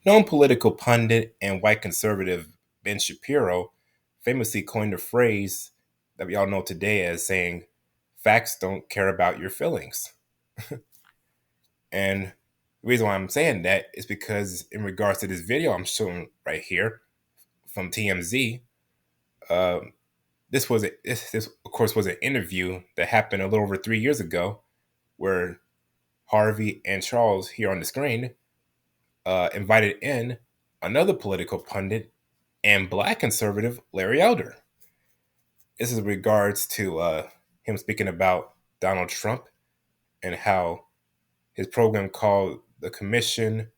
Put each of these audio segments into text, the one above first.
Known political pundit and white conservative Ben Shapiro famously coined a phrase that we all know today as saying, facts don't care about your feelings. And the reason why I'm saying that is because, in regards to this video I'm showing right here from TMZ, uh, this of course was an interview that happened a little over 3 years ago, where Harvey and Charles here on the screen invited in another political pundit and black conservative Larry Elder. This is in regards to him speaking about Donald Trump and how his program called the Commission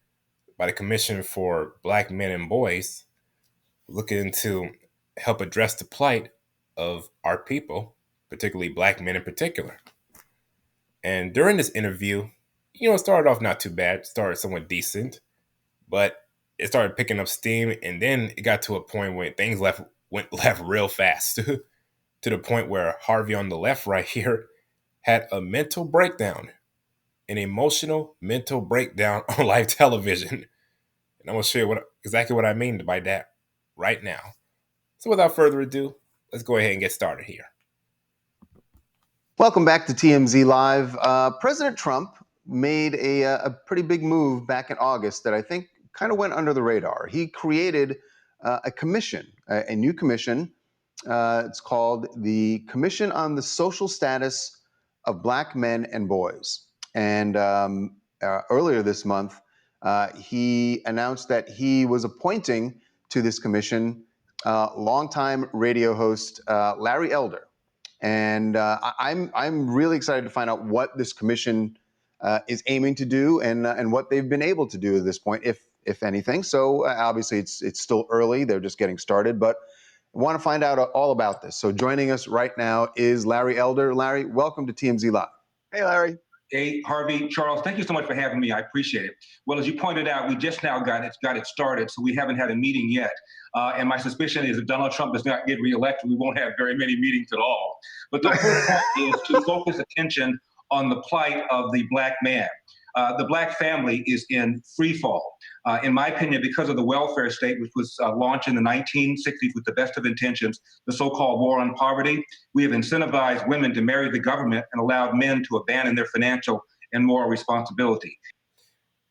for Black Men and Boys, looking to help address the plight of our people, particularly black men in particular. And during this interview, it started off not too bad, started somewhat decent, but it started picking up steam, and then it got to a point where things went left real fast to the point where Harvey on the left right here had a mental breakdown, an emotional mental breakdown on live television. And I'm gonna show you exactly what I mean by that right now. So without further ado, let's go ahead and get started here. Welcome back to TMZ Live. President Trump made a pretty big move back in August that I think kind of went under the radar. He created a commission, a new commission. It's called the Commission on the Social Status of Black Men and Boys. And earlier this month, he announced that he was appointing to this commission longtime radio host Larry Elder. And I'm really excited to find out what this commission is aiming to do and what they've been able to do at this point, if anything. So obviously it's still early; they're just getting started, but I want to find out all about this. So joining us right now is Larry Elder. Larry, welcome to TMZ Live. Hey, Larry. Hey, Harvey, Charles, thank you so much for having me. I appreciate it. Well, as you pointed out, we just now got it started, so we haven't had a meeting yet. And my suspicion is if Donald Trump does not get reelected, we won't have very many meetings at all. But the whole point is to focus attention on the plight of the black man. The black family is in free fall. In my opinion, because of the welfare state, which was launched in the 1960s with the best of intentions, the so-called war on poverty, we have incentivized women to marry the government and allowed men to abandon their financial and moral responsibility.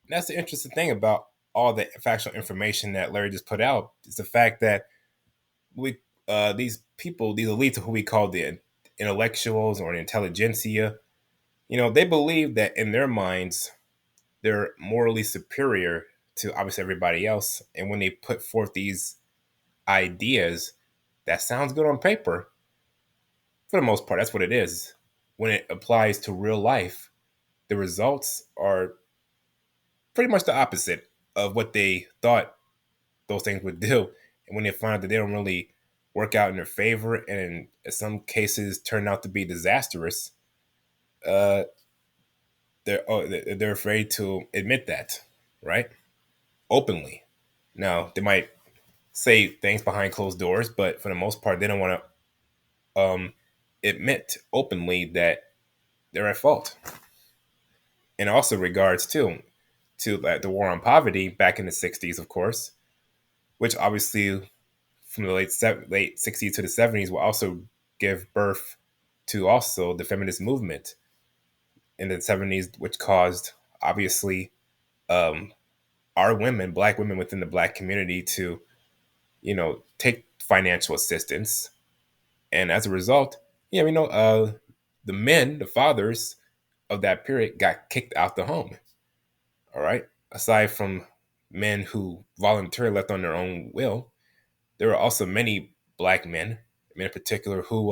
And that's the interesting thing about all the factual information that Larry just put out, is the fact that these people, these elites, who we call the intellectuals or the intelligentsia, they believe that in their minds they're morally superior to obviously everybody else. And when they put forth these ideas that sounds good on paper, for the most part, that's what it is. When it applies to real life, the results are pretty much the opposite of what they thought those things would do. And when they find out that they don't really work out in their favor, and in some cases turn out to be disastrous, uh, they're afraid to admit that, right? Openly. Now they might say things behind closed doors, but for the most part, they don't want to admit openly that they're at fault. And also regards to the war on poverty back in the '60s, of course, which obviously from the late '60s to the '70s will also give birth to also the feminist movement in the '70s, which caused obviously um, our women, black women within the black community, to take financial assistance. And as a result, the men, the fathers of that period, got kicked out the home. All right. Aside from men who voluntarily left on their own will, there were also many black men in particular, who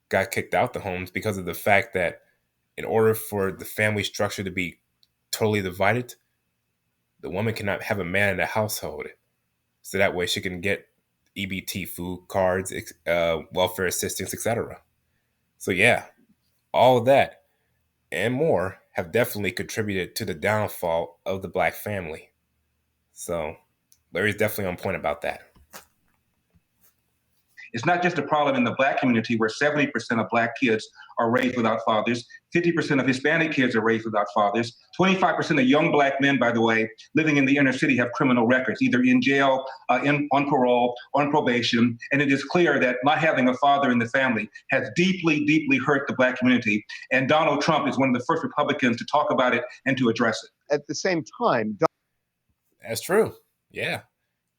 got kicked out the homes because of the fact that in order for the family structure to be totally divided, the woman cannot have a man in the household. So that way she can get EBT food cards, welfare assistance, etc. So yeah, all of that and more have definitely contributed to the downfall of the black family. So Larry's definitely on point about that. It's not just a problem in the Black community where 70% of Black kids are raised without fathers. 50% of Hispanic kids are raised without fathers. 25% of young Black men, by the way, living in the inner city have criminal records, either in jail, on parole, on probation. And it is clear that not having a father in the family has deeply, deeply hurt the Black community. And Donald Trump is one of the first Republicans to talk about it and to address it. At the same time, That's true. Yeah.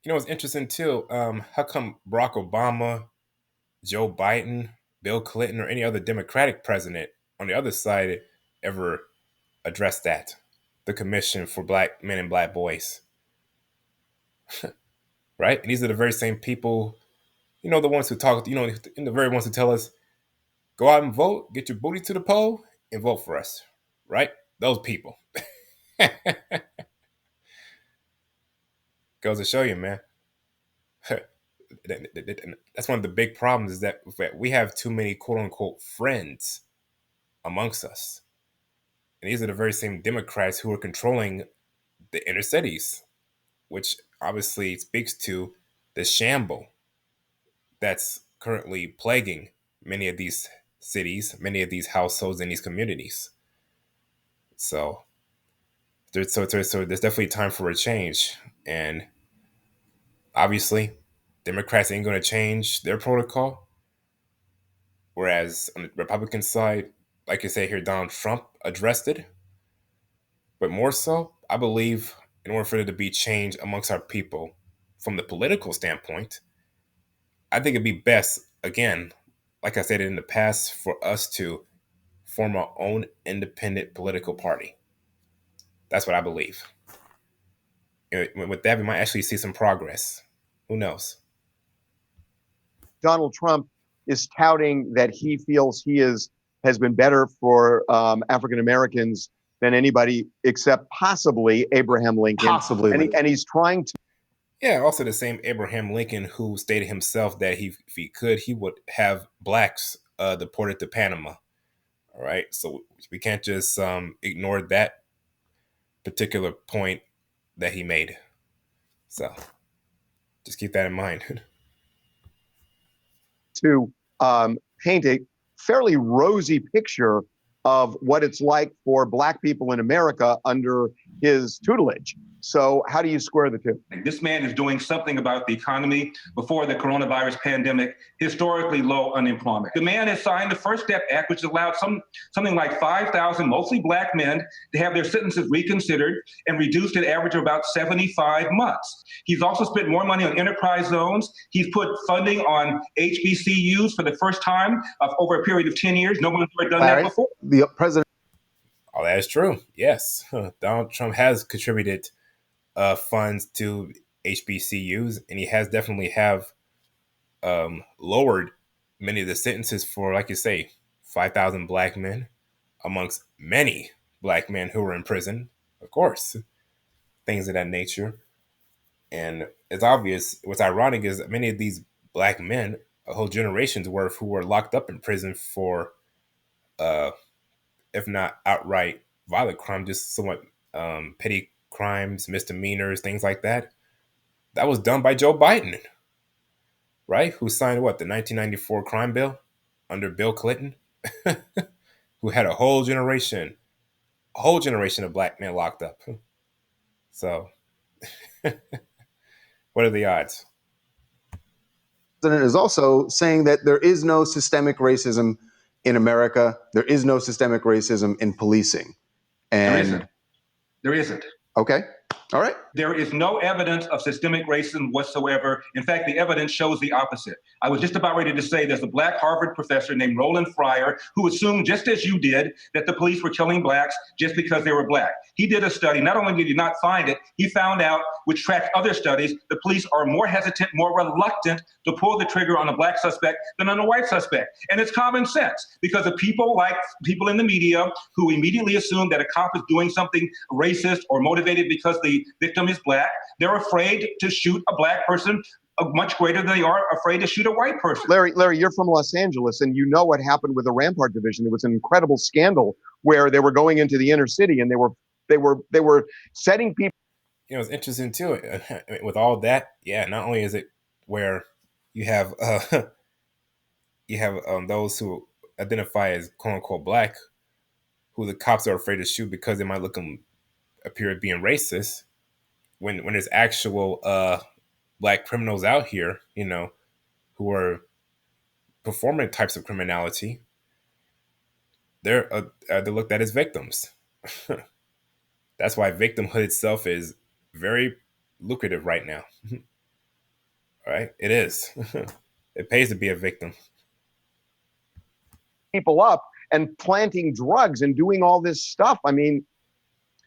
You know, it's interesting too. How come Barack Obama, Joe Biden, Bill Clinton, or any other Democratic president on the other side ever addressed that? The Commission for Black Men and Black Boys. Right? And these are the very same people, you know, the ones who talk, you know, and the very ones who tell us, go out and vote, get your booty to the poll, and vote for us. Right? Those people. Goes to show you, man. That's one of the big problems is that we have too many quote unquote friends amongst us. And these are the very same Democrats who are controlling the inner cities, which obviously speaks to the shamble that's currently plaguing many of these cities, many of these households, and these communities. So there's definitely time for a change. And obviously, Democrats ain't going to change their protocol. Whereas on the Republican side, like you say here, Donald Trump addressed it. But more so, I believe in order for there to be change amongst our people from the political standpoint, I think it'd be best, again, like I said in the past, for us to form our own independent political party. That's what I believe. And with that, we might actually see some progress. Who knows? Donald Trump is touting that he feels has been better for African Americans than anybody except possibly Abraham Lincoln. Possibly. And he's trying to. Yeah, also the same Abraham Lincoln who stated himself that if he could, he would have blacks deported to Panama. All right, so we can't just ignore that particular point that he made. So just keep that in mind. To paint a fairly rosy picture of what it's like for Black people in America under his tutelage. So how do you square the two? This man is doing something about the economy before the coronavirus pandemic, historically low unemployment. The man has signed the First Step Act, which allowed something like 5,000 mostly Black men to have their sentences reconsidered and reduced an average of about 75 months. He's also spent more money on enterprise zones. He's put funding on HBCUs for the first time over a period of 10 years. No one's ever done that before. The president. Oh, that is true. Yes. Donald Trump has contributed funds to HBCUs, and he has definitely have lowered many of the sentences for, like you say, 5,000 Black men amongst many Black men who were in prison, of course, things of that nature. And it's obvious, what's ironic is that many of these Black men, a whole generation's worth, who were locked up in prison for, if not outright violent crime, just somewhat petty crimes, misdemeanors, things like that. That was done by Joe Biden, right? Who signed what, the 1994 crime bill under Bill Clinton, who had a whole generation of Black men locked up. So, what are the odds? The president is also saying that there is no systemic racism in America. There is no systemic racism in policing. And There isn't. Okay. All right. There is no evidence of systemic racism whatsoever. In fact, the evidence shows the opposite. I was just about ready to say there's a Black Harvard professor named Roland Fryer who assumed, just as you did, that the police were killing Blacks just because they were Black. He did a study. Not only did he not find it, he found out, which tracked other studies, the police are more hesitant, more reluctant to pull the trigger on a Black suspect than on a white suspect. And it's common sense because of people like people in the media who immediately assume that a cop is doing something racist or motivated because the victim is Black. They're afraid to shoot a Black person much greater than they are afraid to shoot a white person. Larry, you're from Los Angeles, and you know what happened with the Rampart Division. It was an incredible scandal where they were going into the inner city and they were setting people. You know, it's interesting too. With all that, yeah. Not only is it where you have you have those who identify as quote unquote black, who the cops are afraid to shoot because they might appear as being racist. When there's actual black criminals out here, who are performing types of criminality, they're looked at as victims. That's why victimhood itself is very lucrative right now. Right? It is. It pays to be a victim. People up and planting drugs and doing all this stuff. I mean,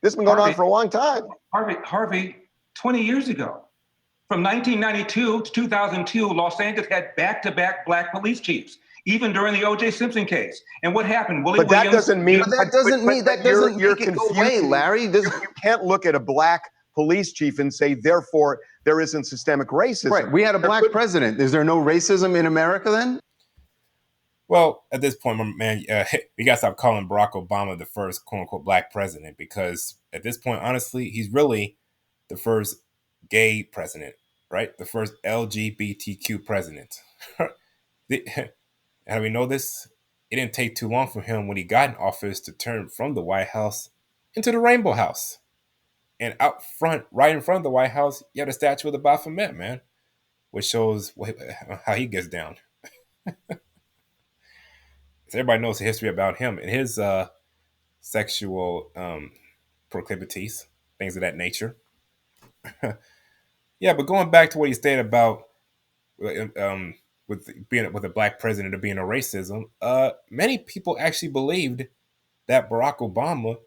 this has been going on for a long time. Harvey, 20 years ago, from 1992 to 2002, Los Angeles had back-to-back black police chiefs, even during the O.J. Simpson case. And what happened? But that doesn't mean you're make it go away, Larry. You can't look at a black police chief and say, therefore, there isn't systemic racism. Right. We had a black president. Is there no racism in America then? Well, at this point, man, we got to stop calling Barack Obama the first quote-unquote black president, because at this point, honestly, he's really the first gay president, right? The first LGBTQ president. How do we know this? It didn't take too long for him when he got in office to turn from the White House into the Rainbow House. And out front, right in front of the White House, you have the statue of the Baphomet, man, which shows how he gets down. So everybody knows the history about him and his sexual proclivities, things of that nature. Yeah, but going back to what he stated about with being with a black president or being a racism, many people actually believed that Barack Obama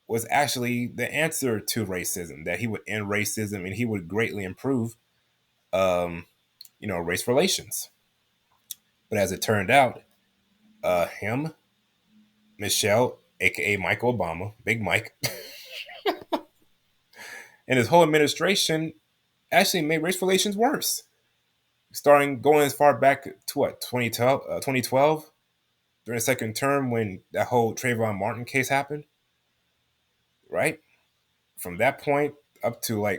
was actually the answer to racism, that he would end racism and he would greatly improve, race relations. But as it turned out, him, Michelle, aka Mike Obama, Big Mike, and his whole administration actually made race relations worse. Starting going as far back to 2012, during the second term when that whole Trayvon Martin case happened, right? From that point up to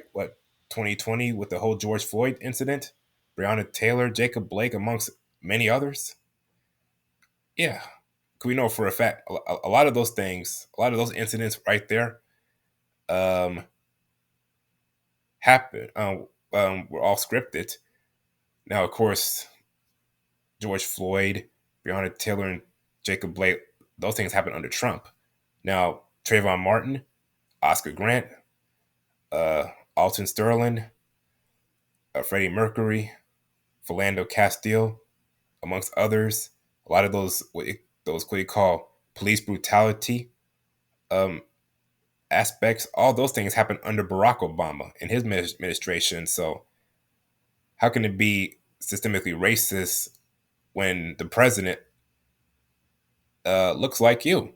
2020 with the whole George Floyd incident, Breonna Taylor, Jacob Blake, amongst many others. Yeah, we know for a fact a lot of those things, a lot of those incidents right there, happened. Were all scripted. Now, of course, George Floyd, Breonna Taylor, and Jacob Blake, those things happened under Trump. Now, Trayvon Martin, Oscar Grant, Alton Sterling, Freddie Mercury, Philando Castile, amongst others. A lot of those what you call police brutality aspects, all those things happened under Barack Obama and his administration. So how can it be systemically racist when the president looks like you?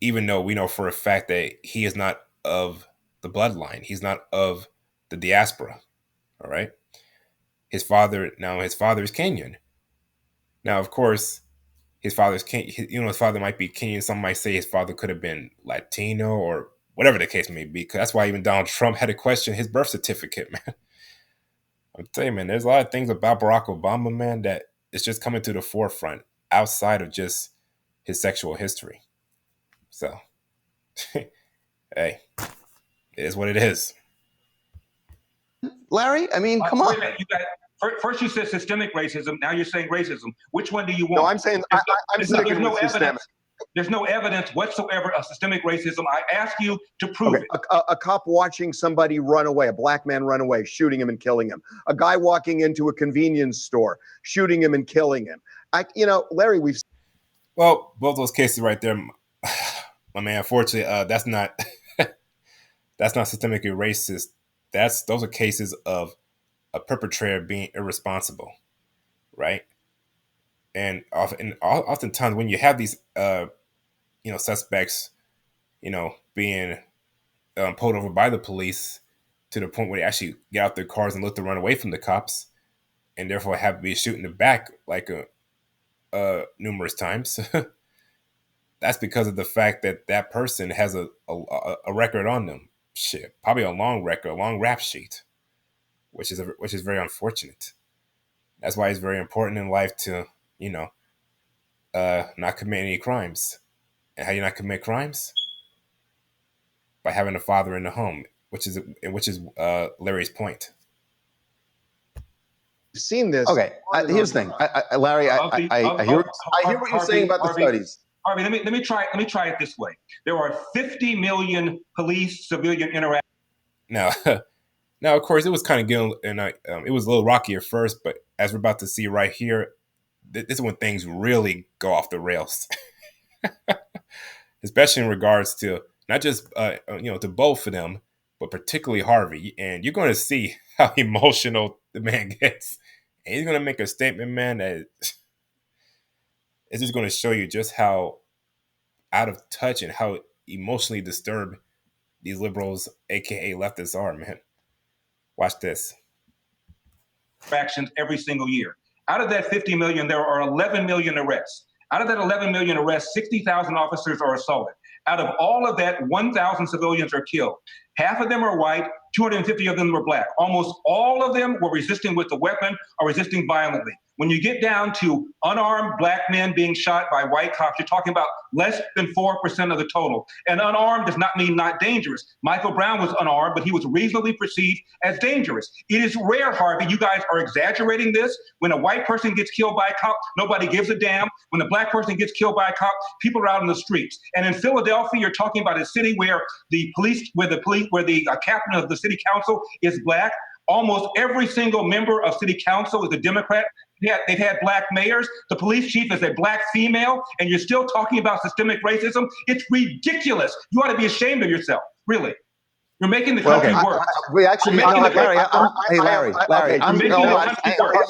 Even though we know for a fact that he is not of the bloodline, he's not of the diaspora. All right. His father is Kenyan. Now, of course, his father might be Kenyan. Some might say his father could have been Latino or whatever the case may be. Because that's why even Donald Trump had to question his birth certificate, man. I'm telling you, man, there's a lot of things about Barack Obama, man, that it's just coming to the forefront outside of just his sexual history. So, hey, it is what it is. Larry, I mean, come on. First you said systemic racism. Now you're saying racism. Which one do you want? No, I'm saying there's no evidence. There's no evidence whatsoever of systemic racism. I ask you to prove it. A cop watching somebody run away, a black man run away, shooting him and killing him. A guy walking into a convenience store, shooting him and killing him. Larry, Well, both those cases right there, my man. Unfortunately, that's not systemically racist. Those are cases of a perpetrator being irresponsible, right? And oftentimes when you have these, suspects, being pulled over by the police to the point where they actually get out their cars and look to run away from the cops, and therefore have to be shot in the back numerous times. That's because of the fact that person has a record on them. Shit, probably a long record, a long rap sheet, which is very unfortunate. That's why it's very important in life to you know, not commit any crimes. And how do you not commit crimes? By having a father in the home, which is Larry's point. Seen this. Okay, here's the thing, Larry. I hear what you're saying about the studies. Harvey, let me try it this way. There are 50 million police civilian interactions. Now, now, of course, it was kind of getting, and it was a little rocky at first, but as we're about to see right here, this is when things really go off the rails, especially in regards to not just to both of them, but particularly Harvey. And you're going to see how emotional the man gets, and he's going to make a statement, man, that is just going to show you just how out of touch and how emotionally disturbed these liberals, aka leftists, are, man. Watch this. Infractions every single year. Out of that 50 million, there are 11 million arrests. Out of that 11 million arrests, 60,000 officers are assaulted. Out of all of that, 1,000 civilians are killed. Half of them are white, 250 of them were black. Almost all of them were resisting with a weapon or resisting violently. When you get down to unarmed black men being shot by white cops, you're talking about less than 4% of the total. And unarmed does not mean not dangerous. Michael Brown was unarmed, but he was reasonably perceived as dangerous. It is rare, Harvey. You guys are exaggerating this. When a white person gets killed by a cop, nobody gives a damn. When a black person gets killed by a cop, people are out in the streets. And in Philadelphia, you're talking about a city where the captain of the city council is black. Almost every single member of city council is a Democrat. They've had black mayors. The police chief is a black female, and you're still talking about systemic racism. It's ridiculous. You ought to be ashamed of yourself, really. You're making the country worse. We actually, Larry. Hey, Larry. I'm making the country worse.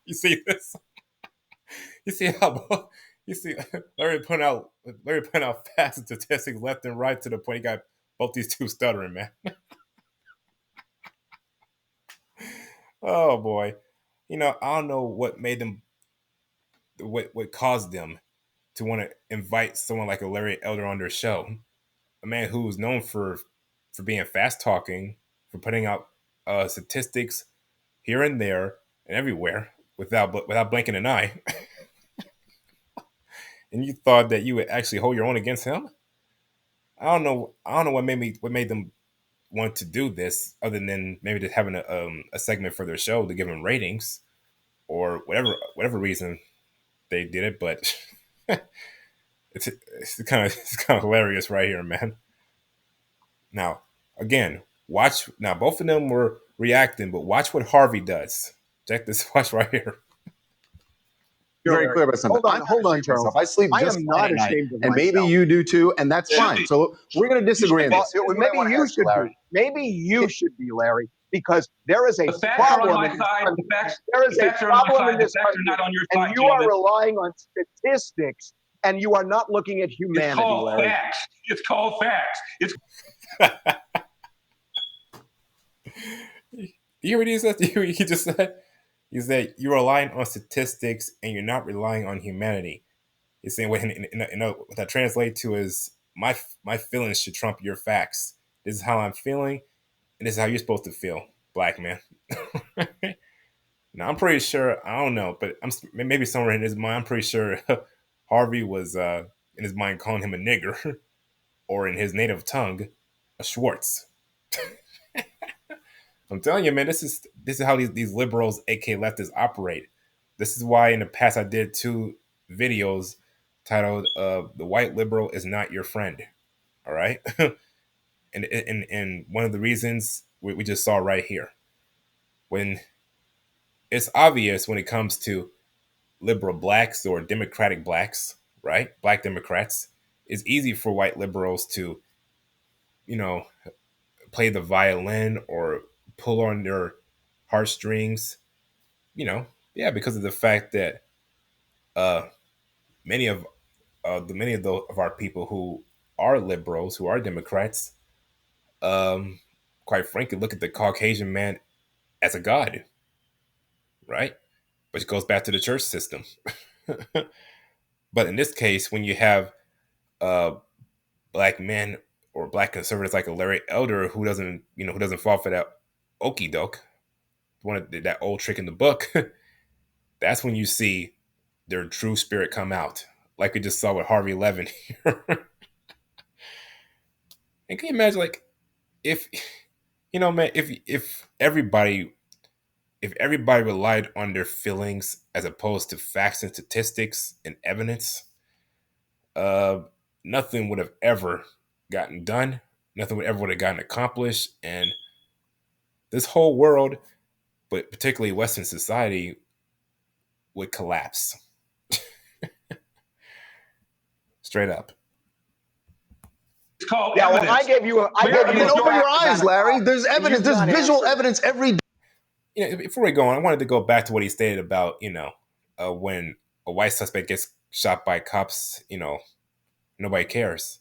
You see this? You see how? You see Larry putting out facts and statistics left and right to the point he got both these two stuttering, man. Oh boy, I don't know what made them, what caused them to want to invite someone like a Larry Elder on their show, a man who's known for being fast talking, for putting out statistics here and there and everywhere without blinking an eye. And you thought that you would actually hold your own against him? I don't know what made them want to do this, other than maybe just having a segment for their show to give them ratings, or whatever reason they did it. But it's kind of hilarious right here, man. Now, again, watch. Now, both of them were reacting, but watch what Harvey does. Check this. Watch right here. Very clear about something. Hold on, Charles. I sleep just fine at night, and maybe you do too, and that's fine. So we're going to disagree on this. Maybe you should be. Maybe you should be, Larry, because there is a The facts are on problem. my side. There is a problem in this The facts are not on your and side, you are gentlemen. relying on statistics, and you are not looking at humanity, It's called Larry. facts. It's called facts. It's You hear what he said? He just said, he said, you're relying on statistics and you're not relying on humanity. He's saying what that translates to is my feelings should trump your facts. This is how I'm feeling, and this is how you're supposed to feel, black man. Now I'm pretty sure, I don't know, but maybe somewhere in his mind, I'm pretty sure Harvey was in his mind calling him a nigger, or in his native tongue, a Schwartz. I'm telling you, man, this is how these liberals, aka leftists, operate. This is why in the past I did 2 videos titled "The White Liberal Is Not Your Friend." All right, and one of the reasons we just saw right here, when it's obvious when it comes to liberal blacks or democratic blacks, right? Black Democrats, it's easy for white liberals to, play the violin or pull on their heartstrings, because of the fact that uh, many of our people who are liberals, who are Democrats, quite frankly, look at the Caucasian man as a god, right? Which goes back to the church system. But in this case, when you have black men or black conservatives like a Larry Elder who doesn't fall for that okey doke, that old trick in the book, that's when you see their true spirit come out, like we just saw with Harvey Levin. And can you imagine, like, if man, if everybody relied on their feelings as opposed to facts and statistics and evidence, uh, nothing would have ever gotten done. Nothing would have gotten accomplished, and this whole world, but particularly Western society, would collapse straight up. It's called Yeah, evidence. well, I gave you a. I Where gave you is a Open your fact eyes, about a Larry. cop, There's and evidence. you've There's not visual answered. evidence every day. Before we go on, I wanted to go back to what he stated about when a white suspect gets shot by cops, nobody cares,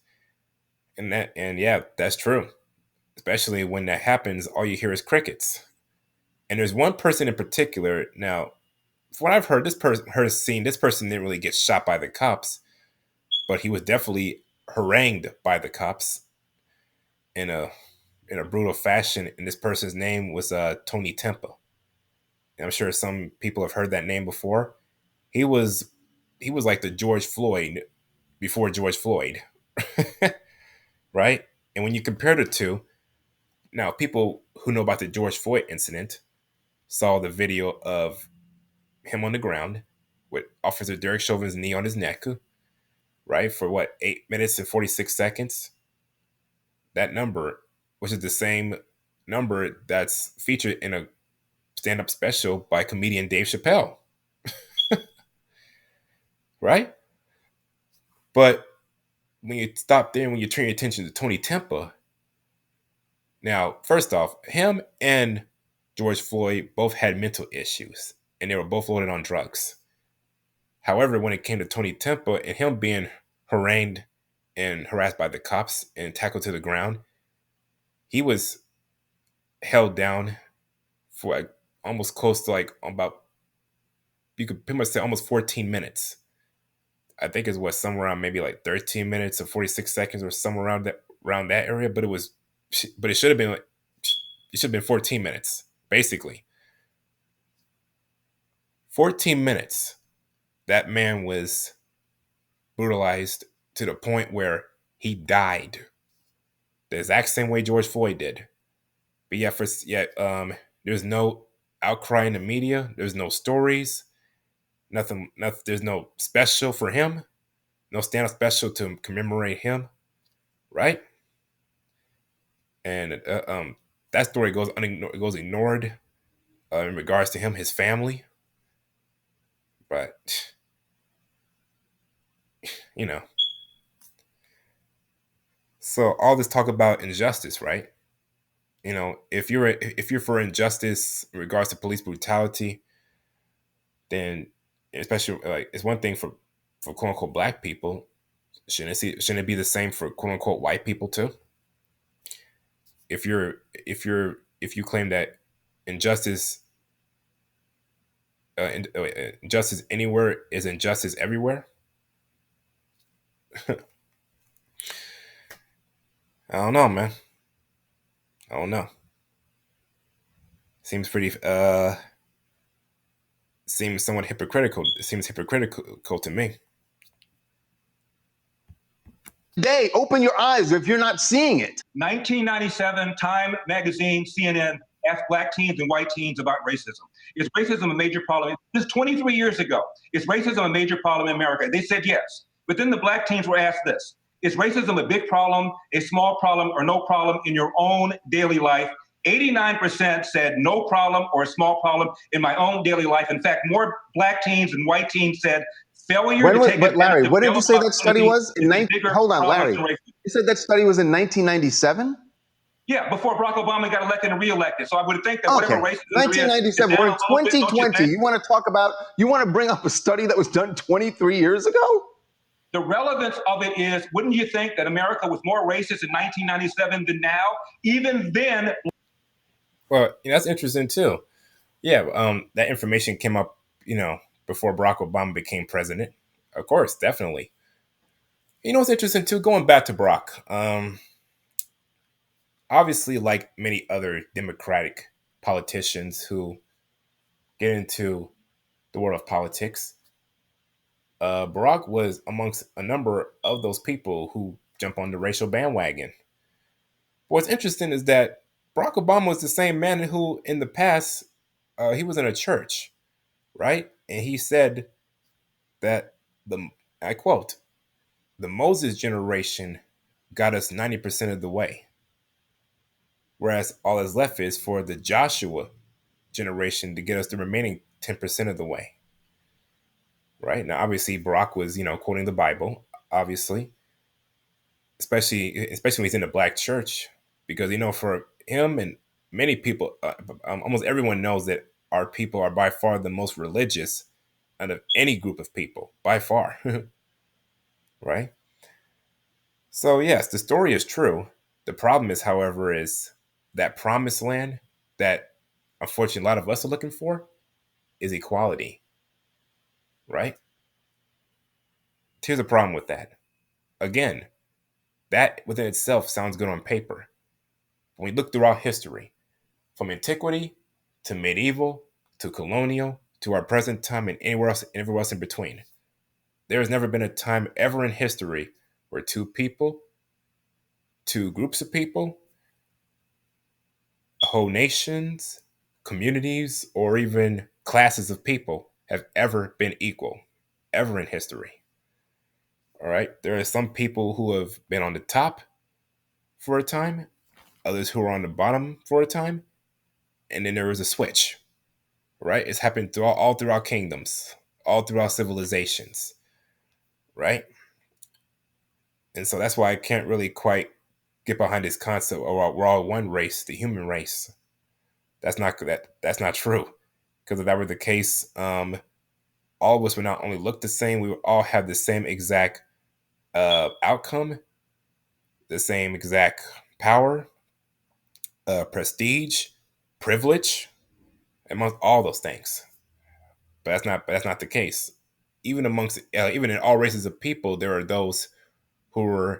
and yeah, that's true. Especially when that happens, all you hear is crickets. And there's one person in particular. Now, from what I've heard, this person didn't really get shot by the cops, but he was definitely harangued by the cops in a brutal fashion. And this person's name was Tony Tempa. And I'm sure some people have heard that name before. He was like the George Floyd before George Floyd, right? And when you compare the two, now people who know about the George Floyd incident saw the video of him on the ground with Officer Derek Chauvin's knee on his neck, right? For what, 8 minutes and 46 seconds? That number, which is the same number that's featured in a stand up special by comedian Dave Chappelle, right? But when you stop there and when you turn your attention to Tony Tempa, now, first off, him and George Floyd both had mental issues and they were both loaded on drugs. However, when it came to Tony Tempa and him being harangued and harassed by the cops and tackled to the ground, he was held down for like almost close to like about, you could pretty much say almost 14 minutes. I think it's what, somewhere around maybe like 13 minutes or 46 seconds or somewhere around that area. But it should have been like, it should have been 14 minutes, basically. 14 minutes. That man was brutalized to the point where he died. The exact same way George Floyd did. But there's no outcry in the media. There's no stories. Nothing. There's no special for him. No stand-up special to commemorate him. Right? And that story goes ignored in regards to him, his family. But you know, so all this talk about injustice, right? If you're for injustice in regards to police brutality, then especially like it's one thing for quote unquote black people. Shouldn't it be the same for quote unquote white people too? If you claim that injustice injustice anywhere is injustice everywhere, I don't know, man. I don't know. Seems pretty seems somewhat hypocritical. It seems hypocritical to me. Day, open your eyes if you're not seeing it. 1997, Time Magazine, CNN asked black teens and white teens about racism. Is racism a major problem? This is 23 years ago. Is racism a major problem in America? They said yes. But then the black teens were asked this: is racism a big problem, a small problem, or no problem in your own daily life? 89% said no problem or a small problem in my own daily life. In fact, more black teens and white teens said failure to take But Larry, advantage of what did you say that study opportunity was? is a bigger Hold on, problem Larry. than racism. You said that study was in 1997? Yeah, before Barack Obama got elected and reelected. So I would think that Okay, whatever racism there is 1997. We're down in a little bit, don't you 2020. think? You want to bring up a study that was done 23 years ago? The relevance of it is, wouldn't you think that America was more racist in 1997 than now? Even then. Well, that's interesting too. Yeah, that information came up, before Barack Obama became president. Of course, definitely. What's interesting too, going back to Barack. Obviously, like many other Democratic politicians who get into the world of politics, Barack was amongst a number of those people who jump on the racial bandwagon. What's interesting is that Barack Obama was the same man who, in the past, he was in a church, right? And he said that I quote, the Moses generation got us 90% of the way, whereas all that's left is for the Joshua generation to get us the remaining 10% of the way. Right now, obviously, Barack was, quoting the Bible, obviously, especially when he's in the black church, because for him and many people, almost everyone knows that our people are by far the most religious out of any group of people, by far, right? So yes, the story is true. The problem is, however, is that promised land that unfortunately a lot of us are looking for is equality, right? Here's a problem with that. Again, that within itself sounds good on paper. When we look throughout history, from antiquity to medieval to colonial to our present time and everywhere else in between, there has never been a time ever in history where two people, two groups of people, whole nations, communities, or even classes of people have ever been equal, ever in history. All right. There are some people who have been on the top for a time, others who are on the bottom for a time, and then there is a switch. Right? It's happened all throughout kingdoms, all throughout civilizations. Right? And so that's why I can't really quite get behind this concept of we're all one race, the human race. That's not true. Because if that were the case, all of us would not only look the same, we would all have the same exact outcome, the same exact power, prestige, privilege, amongst all those things. But that's not the case. Even even in all races of people, there are those who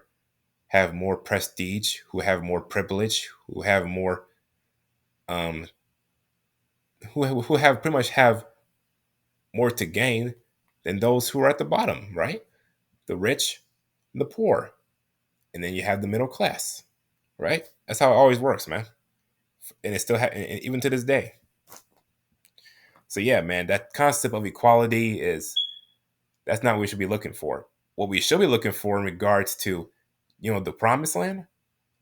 have more prestige, who have more privilege, who have more, um, who have pretty much have more to gain than those who are at the bottom, right? The rich, and the poor, and then you have the middle class, right? That's how it always works, man. And it's still and even to this day. So yeah, man, that concept of equality that's not what we should be looking for. What we should be looking for in regards to, the promised land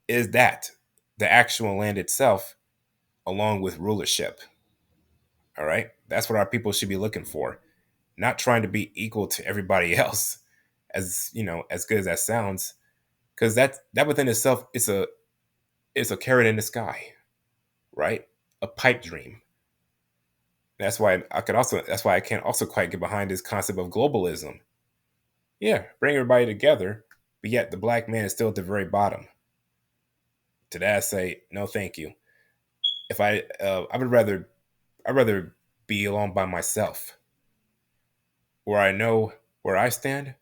is that the actual land itself, along with rulership. All right. That's what our people should be looking for. Not trying to be equal to everybody else, as good as that sounds. Because that within itself it's a carrot in the sky, right? A pipe dream. That's why I can't also quite get behind this concept of globalism. Yeah, bring everybody together, but yet the black man is still at the very bottom. To that I say, no thank you. If I'd rather be alone by myself, where I know where I stand,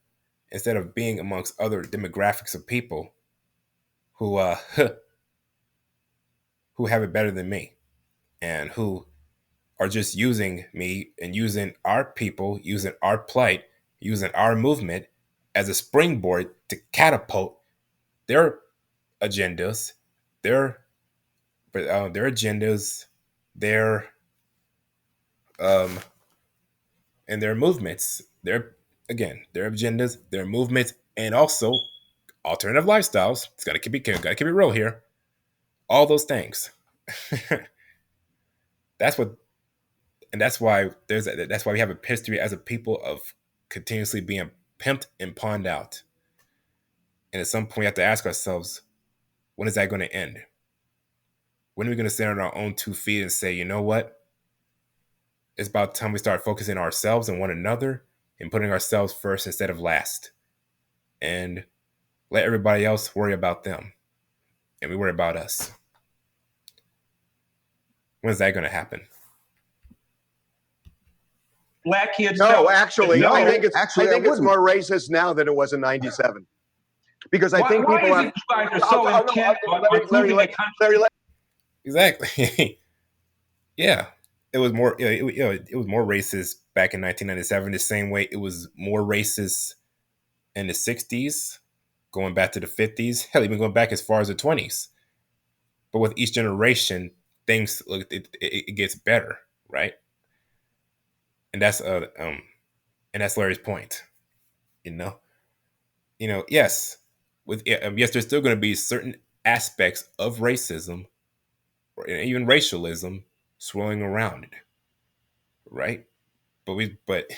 instead of being amongst other demographics of people who who have it better than me, and who are just using me and using our people, using our plight, using our movement as a springboard to catapult their agendas, their their agendas, their um and their movements, their agendas, their movements, and also alternative lifestyles. It's gotta keep it real here. All those things. That's what, and that's why we have a history as a people of continuously being pimped and pawned out. And at some point, we have to ask ourselves, when is that going to end? When are we going to stand on our own 2 feet and say, you know what? It's about time we start focusing on ourselves and one another and putting ourselves first instead of last. And let everybody else worry about them. And we worry about us. When's that going to happen? Black kids. No, actually, no. I think it's wouldn't. more racist now than it was in '97. Because I Why, think why people is have. it you guys are so intent on proving a country? Exactly. Yeah. it was more it was more racist back in 1997 the same way it was more racist in the 60s, going back to the 50s, hell, even going back as far as the 20s. But with each generation, things look it gets better, right? And that's Larry's point. You know, yes, with yes, there's still going to be certain aspects of racism or even racialism swirling around it, right? But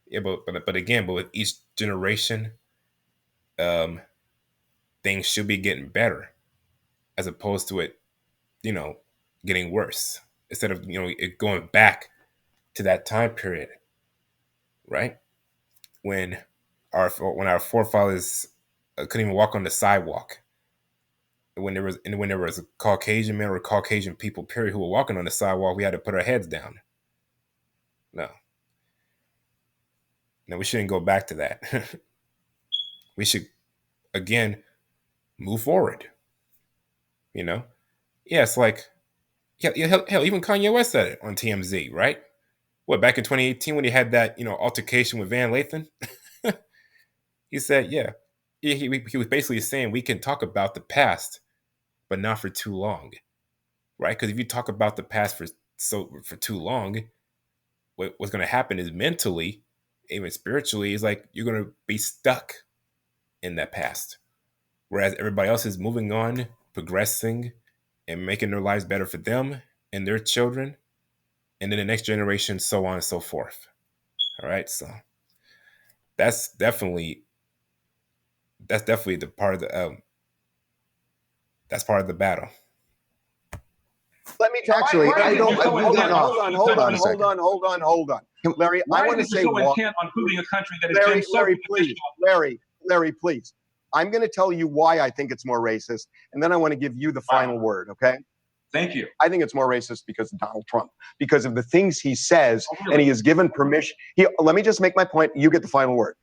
yeah, but again, but with each generation, um, things should be getting better as opposed to it, you know, getting worse instead of it going back to that time period, right? When our forefathers couldn't even walk on the sidewalk. When there was a Caucasian men or Caucasian people, period, who were walking on the sidewalk, we had to put our heads down. No, no, we shouldn't go back to that. We should again move forward. You know, yeah, it's like yeah, hell, even Kanye West said it on TMZ, right? What, back in 2018 when he had that altercation with Van Lathan, he said, yeah, he was basically saying we can talk about the past, but not for too long, right? Because if you talk about the past for too long, what's going to happen is mentally, even spiritually, is like you're going to be stuck in that past, whereas everybody else is moving on, progressing, and making their lives better for them and their children, and then the next generation, so on and so forth. All right, so that's definitely the part of the that's part of the battle. Let me actually. I don't. Hold on. Larry, I want to say so intent on proving a country that has been so Larry, please. Larry, please. I'm going to tell you why I think it's more racist, and then I want to give you the final word. Okay? Thank you. I think it's more racist because of Donald Trump, because of the things he says, and he has given permission. Let me just make my point. You get the final word.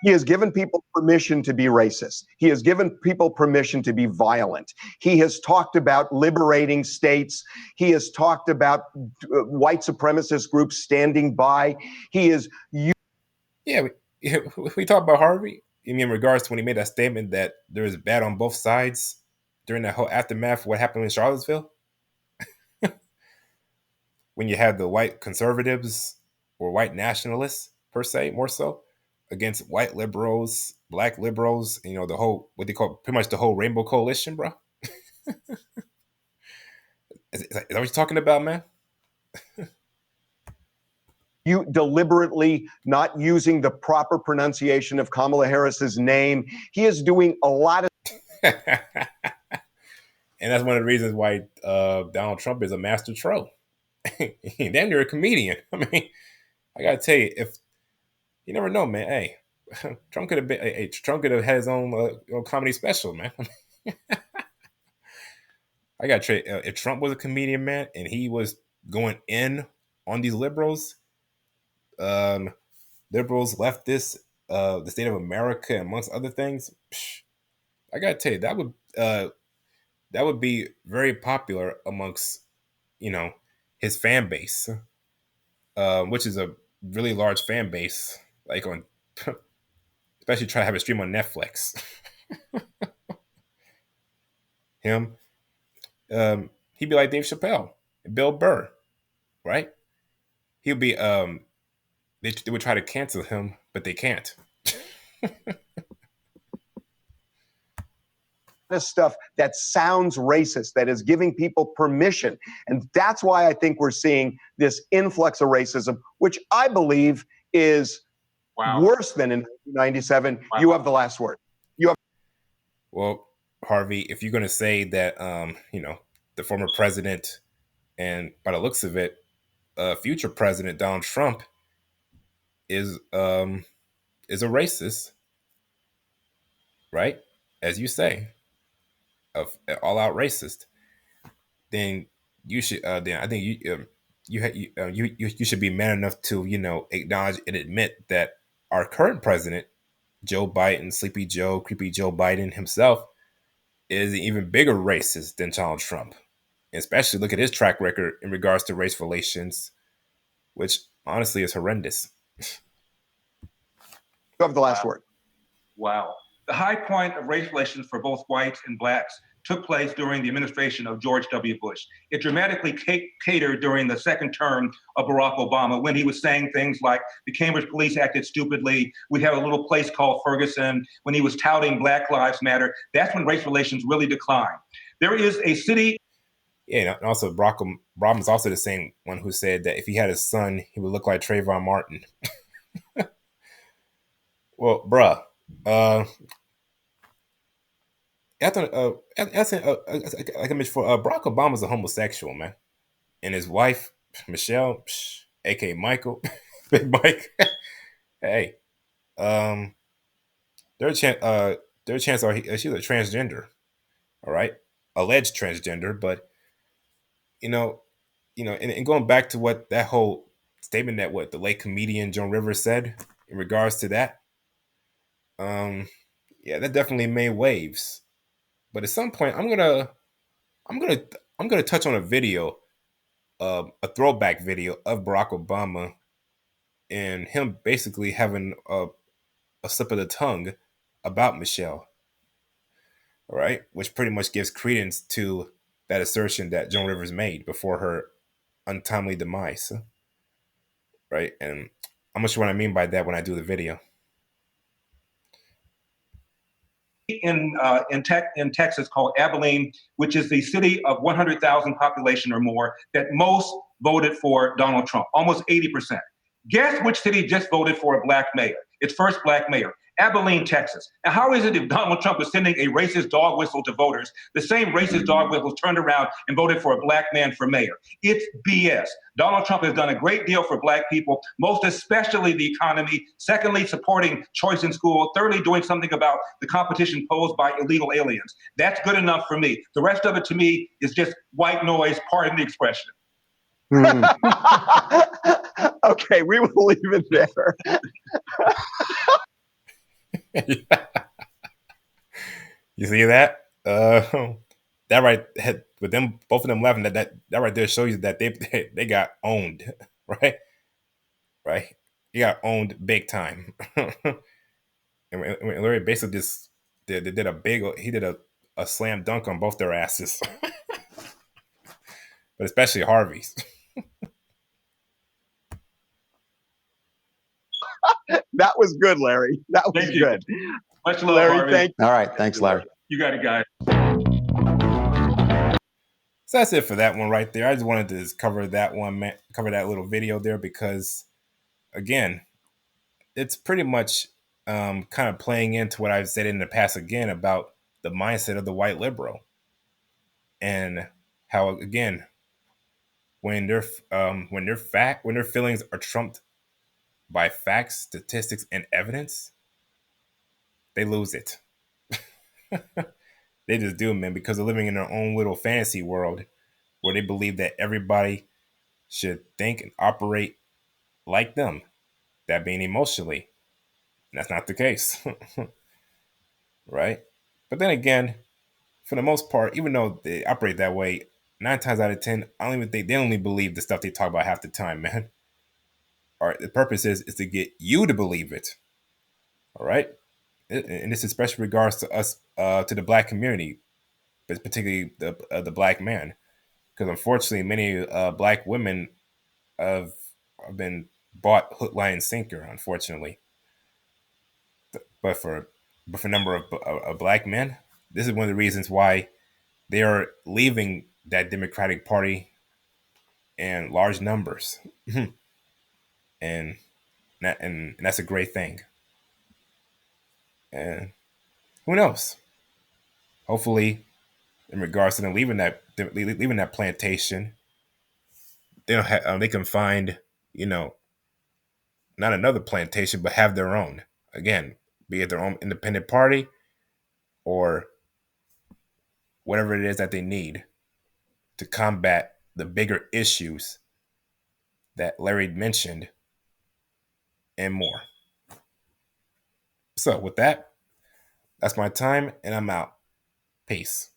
He has given people permission to be racist. He has given people permission to be violent. He has talked about liberating states. He has talked about white supremacist groups standing by. He is. Yeah, we talked about Harvey. I mean, in regards to when he made that statement that there is bad on both sides during that whole aftermath of what happened in Charlottesville, when you had the white conservatives or white nationalists per se, more so, against white liberals, black liberals, the whole what they call pretty much the whole rainbow coalition, bro. Is that what you're talking about, man? You deliberately not using the proper pronunciation of Kamala Harris's name. He is doing a lot of. And that's one of the reasons why Donald Trump is a master troll. Damn, you're a comedian. I mean, I gotta tell you, if you never know, man. Hey, Trump could have been. Hey, Trump could have had his own comedy special, man. I got to trade. If Trump was a comedian, man, and he was going in on these liberals, leftists, the state of America, amongst other things, I got to tell you that would be very popular amongst his fan base, which is a really large fan base, like on especially try to have a stream on Netflix. Him, he'd be like Dave Chappelle, Bill Burr, right? He'll be they would try to cancel him, but they can't. This stuff that sounds racist, that is giving people permission. And that's why I think we're seeing this influx of racism, which I believe is worse than in 1997. Wow. You have the last word. Well, Harvey, if you're going to say that, the former president and by the looks of it, future president Donald Trump is a racist, right? As you say, of all-out racist, then you should. Then I think you should be man enough to acknowledge and admit that our current president, Joe Biden, Sleepy Joe, Creepy Joe Biden himself, is an even bigger racist than Donald Trump. Especially look at his track record in regards to race relations, which honestly is horrendous. You have the last word. Wow. The high point of race relations for both whites and blacks took place during the administration of George W. Bush. It dramatically catered during the second term of Barack Obama when he was saying things like the Cambridge police acted stupidly. We have a little place called Ferguson. When he was touting Black Lives Matter, that's when race relations really declined. There is a city. Yeah, and also Barack Obama is also the same one who said that if he had a son, he would look like Trayvon Martin. Well, bruh, like I mentioned before, Barack Obama's a homosexual, man, and his wife Michelle, aka Michael, Big Mike. Hey, um, their chance, are she's a transgender, all right, alleged transgender, but you know, and going back to what that whole statement that what the late comedian Joan Rivers said in regards to that, um, yeah, that definitely made waves. But at some point, I'm gonna, I'm gonna touch on a video, a throwback video of Barack Obama and him basically having a slip of the tongue about Michelle, all right, which pretty much gives credence to that assertion that Joan Rivers made before her untimely demise, right? And I'm not sure what I mean by that when I do the video. In Texas called Abilene, which is the city of 100,000 population or more that most voted for Donald Trump, almost 80%. Guess which city just voted for a black mayor? Its first black mayor, Abilene, Texas. Now, how is it if Donald Trump is sending a racist dog whistle to voters, the same racist dog whistle turned around and voted for a black man for mayor? It's BS. Donald Trump has done a great deal for black people, most especially the economy. Secondly, supporting choice in school. Thirdly, doing something about the competition posed by illegal aliens. That's good enough for me. The rest of it to me is just white noise, pardon the expression. Okay, we will leave it there. You see that? That right, with them, both of them laughing. That right there shows you that they got owned, right? Right? You got owned big time. And Larry basically just did a big. He did a slam dunk on both their asses, but especially Harvey's. That was good, Larry. That was Thank you. good. Much love, Larry, Harvey. thank you. All right. Thanks, Larry. You got it, guys. So that's it for that one right there. I just wanted to just cover that one, cover that little video there because, again, it's pretty much kind of playing into what I've said in the past again about the mindset of the white liberal and how again when their feelings are trumped by facts, statistics, and evidence, they lose it. They just do, man, because they're living in their own little fantasy world where they believe that everybody should think and operate like them, that being emotionally. And that's not the case, right? But then again, for the most part, even though they operate that way, 9 times out of 10, I don't even think they only believe the stuff they talk about half the time, man. All right, the purpose is to get you to believe it. All right, and this is especially regards to us, to the black community, but particularly the black man, because unfortunately, many black women have been bought hook, line, and sinker. Unfortunately, but for a number of black men, this is one of the reasons why they are leaving that Democratic Party in large numbers, and and that's a great thing. And who knows? Hopefully, in regards to them leaving that plantation, they can find, you know, not another plantation, but have their own again, be it their own independent party or whatever it is that they need to combat the bigger issues that Larry mentioned and more. So with that, that's my time, and I'm out. Peace.